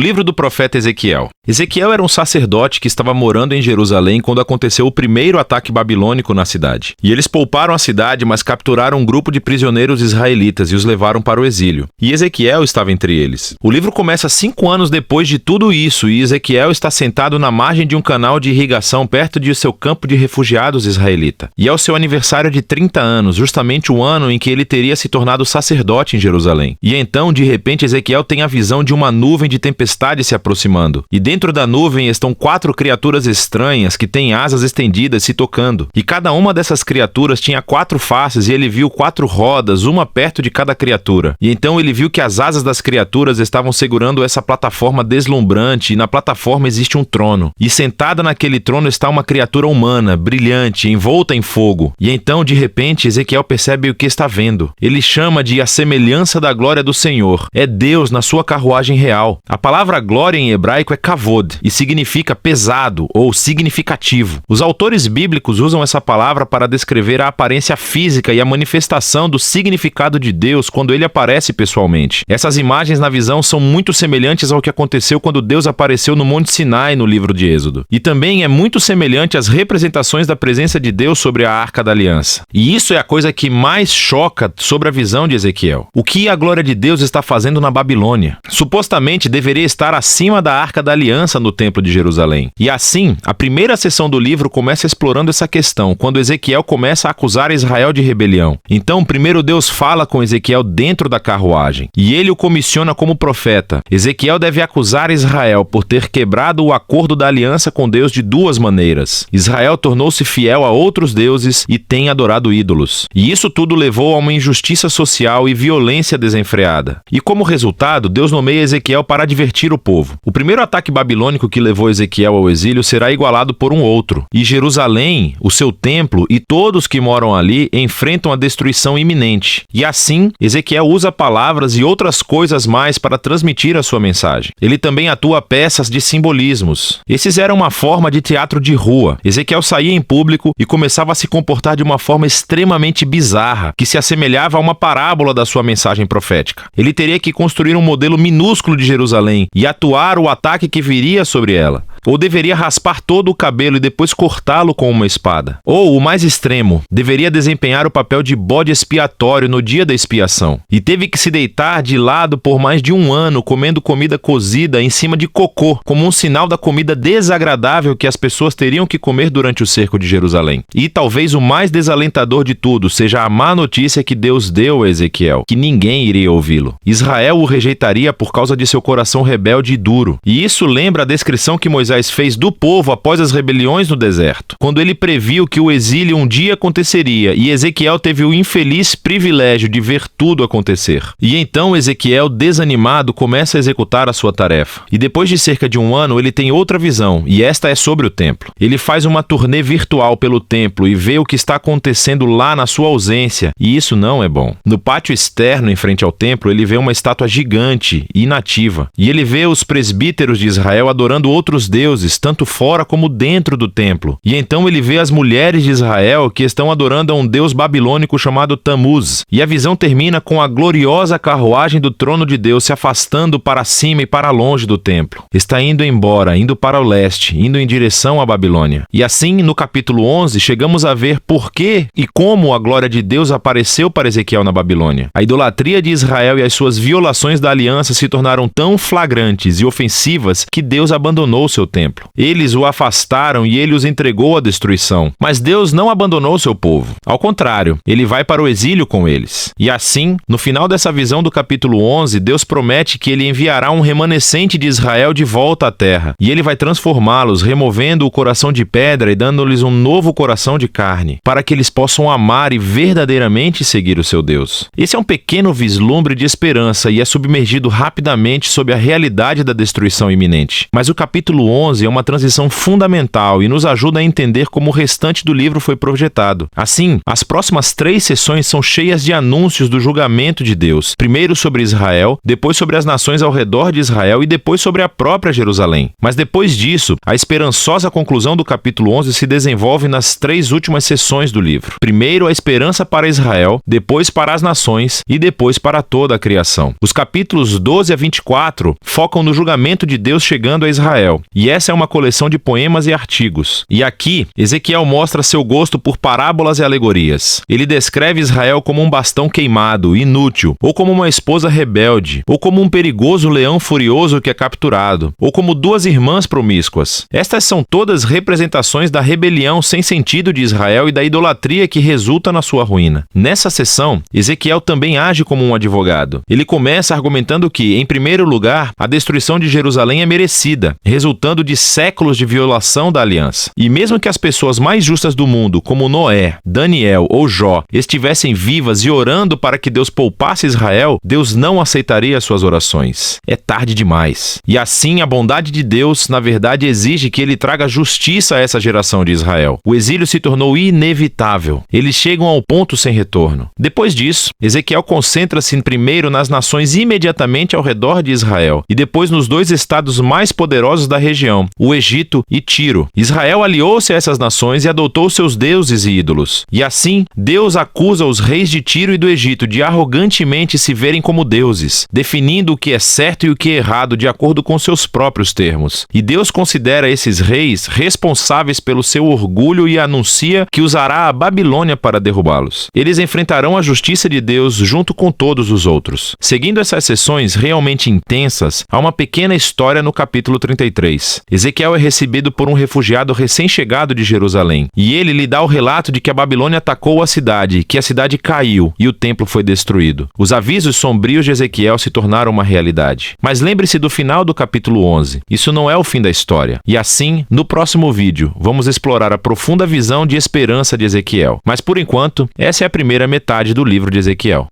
livro do profeta Ezequiel. Ezequiel era um sacerdote que estava morando em Jerusalém quando aconteceu o primeiro ataque babilônico na cidade. E eles pouparam a cidade, mas capturaram um grupo de prisioneiros israelitas e os levaram para o exílio. E Ezequiel estava entre eles. O livro começa 5 anos depois de tudo isso, e Ezequiel está sentado na margem de um canal de irrigação perto de seu campo de refugiados israelita. E é o seu aniversário de 30 anos, justamente o ano em que ele teria se tornado sacerdote em Jerusalém. E então, de repente, Ezequiel tem a visão de uma nuvem de tempestade se aproximando. E dentro da nuvem estão 4 criaturas estranhas que têm asas estendidas se tocando. E cada uma dessas criaturas tinha 4 faces e ele viu 4 rodas, uma perto de cada criatura. E então ele viu que as asas das criaturas estavam segurando essa plataforma deslumbrante e na plataforma existe um trono. E sentada naquele trono está uma criatura humana, brilhante, envolta em fogo. E então, de repente, Ezequiel percebe o que está vendo. Ele chama de a semelhança da glória do Senhor. É Deus na sua carruagem real. A palavra glória em hebraico é kavod e significa pesado ou significativo. Os autores bíblicos usam essa palavra para descrever a aparência física e a manifestação do significado de Deus quando ele aparece pessoalmente. Essas imagens na visão são muito semelhantes ao que aconteceu quando Deus apareceu no Monte Sinai no livro de Êxodo. E também é muito semelhante às representações da presença de Deus sobre a Arca da Aliança. E isso é a coisa que mais choca sobre a visão de Ezequiel. O que a glória de Deus está fazendo na Babilônia? Supostamente deveria estar acima da Arca da Aliança no Templo de Jerusalém. E assim, a primeira seção do livro começa explorando essa questão, quando Ezequiel começa a acusar Israel de rebelião. Então, primeiro Deus fala com Ezequiel dentro da carruagem, e ele o comissiona como profeta. Ezequiel deve acusar Israel por ter quebrado o acordo da aliança com Deus de 2 maneiras. Israel tornou-se fiel a outros deuses e tem adorado ídolos. E isso tudo levou a uma injustiça social e violência desenfreada. E como resultado, Deus nomeia Ezequiel para advertir o povo. O primeiro ataque babilônico que levou Ezequiel ao exílio será igualado por um outro. E Jerusalém, o seu templo e todos que moram ali enfrentam a destruição iminente. E assim, Ezequiel usa palavras e outras coisas mais para transmitir a sua mensagem. Ele também atua peças de simbolismos. Esses eram uma forma de teatro de rua. Ezequiel saía em público e começava a se comportar de uma forma extremamente bizarra, que se assemelhava a uma parábola da sua mensagem profética. Ele teria que construir um modelo minúsculo de Jerusalém e atuar o ataque que viria sobre ela. Ou deveria raspar todo o cabelo e depois cortá-lo com uma espada. Ou, o mais extremo, deveria desempenhar o papel de bode expiatório no dia da expiação. E teve que se deitar de lado por mais de 1 ano comendo comida cozida em cima de cocô, como um sinal da comida desagradável que as pessoas teriam que comer durante o cerco de Jerusalém. E talvez o mais desalentador de tudo seja a má notícia que Deus deu a Ezequiel, que ninguém iria ouvi-lo. Israel o rejeitaria por causa de seu coração rebelde e duro. E isso lembra a descrição que Moisés fez do povo após as rebeliões no deserto, quando ele previu que o exílio um dia aconteceria e Ezequiel teve o infeliz privilégio de ver tudo acontecer. E então Ezequiel, desanimado, começa a executar a sua tarefa. E depois de cerca de 1 ano, ele tem outra visão, e esta é sobre o templo. Ele faz uma turnê virtual pelo templo e vê o que está acontecendo lá na sua ausência, e isso não é bom. No pátio externo, em frente ao templo, ele vê uma estátua gigante e inativa, e ele vê os presbíteros de Israel adorando outros deuses, tanto fora como dentro do templo. E então ele vê as mulheres de Israel que estão adorando a um deus babilônico chamado Tamuz. E a visão termina com a gloriosa carruagem do trono de Deus se afastando para cima e para longe do templo. Está indo embora, indo para o leste, indo em direção à Babilônia. E assim, no capítulo 11, chegamos a ver por que e como a glória de Deus apareceu para Ezequiel na Babilônia. A idolatria de Israel e as suas violações da aliança se tornaram tão flagrantes e ofensivas que Deus abandonou seu templo. Eles o afastaram e ele os entregou à destruição. Mas Deus não abandonou seu povo. Ao contrário, ele vai para o exílio com eles. E assim, no final dessa visão do capítulo 11, Deus promete que ele enviará um remanescente de Israel de volta à terra. E ele vai transformá-los, removendo o coração de pedra e dando-lhes um novo coração de carne, para que eles possam amar e verdadeiramente seguir o seu Deus. Esse é um pequeno vislumbre de esperança e é submergido rapidamente sob a realidade da destruição iminente. Mas o capítulo 11 é uma transição fundamental e nos ajuda a entender como o restante do livro foi projetado. Assim, as próximas 3 sessões são cheias de anúncios do julgamento de Deus, primeiro sobre Israel, depois sobre as nações ao redor de Israel e depois sobre a própria Jerusalém. Mas depois disso, a esperançosa conclusão do capítulo 11 se desenvolve nas 3 últimas sessões do livro. Primeiro, a esperança para Israel, depois para as nações e depois para toda a criação. Os capítulos 12 a 24 focam no julgamento de Deus chegando a Israel, e essa é uma coleção de poemas e artigos. E aqui, Ezequiel mostra seu gosto por parábolas e alegorias. Ele descreve Israel como um bastão queimado, inútil, ou como uma esposa rebelde, ou como um perigoso leão furioso que é capturado, ou como 2 irmãs promíscuas. Estas são todas representações da rebelião sem sentido de Israel e da idolatria que resulta na sua ruína. Nessa sessão, Ezequiel também age como um advogado. Ele começa argumentando que, em primeiro lugar, a destruição de Jerusalém é merecida, resultando de séculos de violação da aliança. E mesmo que as pessoas mais justas do mundo, como Noé, Daniel ou Jó, estivessem vivas e orando para que Deus poupasse Israel, Deus não aceitaria suas orações. É tarde demais. E assim, a bondade de Deus, na verdade, exige que ele traga justiça a essa geração de Israel. O exílio se tornou inevitável. Eles chegam ao ponto sem retorno. Depois disso, Ezequiel concentra-se primeiro nas nações imediatamente ao redor de Israel e depois nos 2 estados mais poderosos da região, o Egito e Tiro. Israel aliou-se a essas nações e adotou seus deuses e ídolos. E assim, Deus acusa os reis de Tiro e do Egito de arrogantemente se verem como deuses, definindo o que é certo e o que é errado de acordo com seus próprios termos. E Deus considera esses reis responsáveis pelo seu orgulho e anuncia que usará a Babilônia para derrubá-los. Eles enfrentarão a justiça de Deus junto com todos os outros. Seguindo essas sessões realmente intensas, há uma pequena história no capítulo 33. Ezequiel é recebido por um refugiado recém-chegado de Jerusalém, e ele lhe dá o relato de que a Babilônia atacou a cidade, que a cidade caiu e o templo foi destruído. Os avisos sombrios de Ezequiel se tornaram uma realidade. Mas lembre-se do final do capítulo 11. Isso não é o fim da história. E assim, no próximo vídeo, vamos explorar a profunda visão de esperança de Ezequiel. Mas por enquanto, essa é a primeira metade do livro de Ezequiel.